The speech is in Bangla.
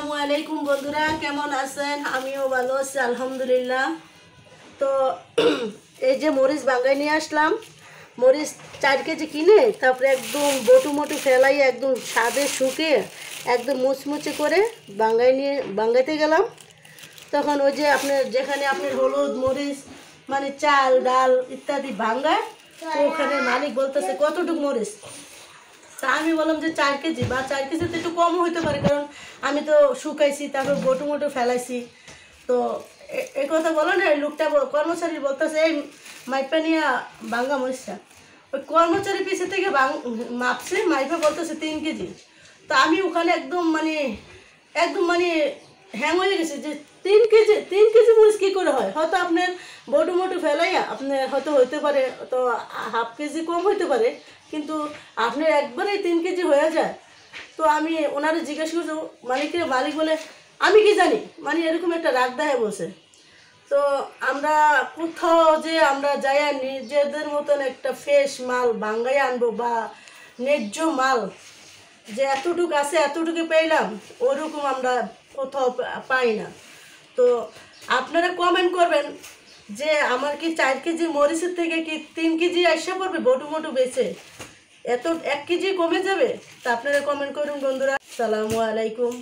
আসসালামু আলাইকুম বন্ধুরা, কেমন আছেন? আমিও ভালো আছি আলহামদুলিল্লাহ। তো এই যে মরিচ বাঙ্গাই নিয়ে আসলাম। মরিচ 4 কেজি কিনে তারপরে একদম বটু মটু ফেলাই একদম স্বাদে শুকিয়ে একদম মুচমুচে করে বাঙ্গাইতে গেলাম। তখন ওই যে আপনার যেখানে আপনার হলুদ মরিচ মানে চাল ডাল ইত্যাদি ভাঙ্গায়, ওখানে মালিক বলতেছে কতটুকু মরিচ। তা আমি বললাম যে 4 কেজি বা 4 কেজিতে একটু কমও হইতে পারে, কারণ আমি তো শুকাইছি তারপর বটু মোটু ফেলাইছি। তো এই কথা বলো না, লোকটা কর্মচারী বলতেছে এই মাইপা নিয়ে বাঙ্গা মরিচা। ওই কর্মচারী পিছিয়ে থেকে মাপছে, মাইপা বলতেছে 3 কেজি। তো আমি ওখানে একদম হ্যাং হয়ে গেছে যে 3 কেজি মরিচ কী করে হয়? হয়তো আপনার বটু মোটু ফেলাইয়া আপনার হয়তো হইতে পারে, তো হাফ কেজি কম হইতে পারে, কিন্তু আপনার একবারেই 3 কেজি হয়ে যায়। তো আমি ওনারা জিজ্ঞেস করছি, মালিক বলে আমি কি জানি, এরকম একটা রাগ দেখায় বলছে। তো আমরা কোথাও যে আমরা যাইয়া নিজেদের মতন একটা ফ্রেশ মাল বাঙ্গাই আনবো বা ন্যায্য মাল যে এতটুকু আছে এতটুকু পেলাম, ওরকম আমরা কোথাও পাই না। তো আপনারা কমেন্ট করবেন যে আমার কি 4 কেজি মরিচের থেকে কি 3 কেজি আসা পড়বে বটু মোটু বেচে, এত 1 কেজি কমে যাবে? তা আপনারা কমেন্ট করুন বন্ধুরা। আসসালামু আলাইকুম।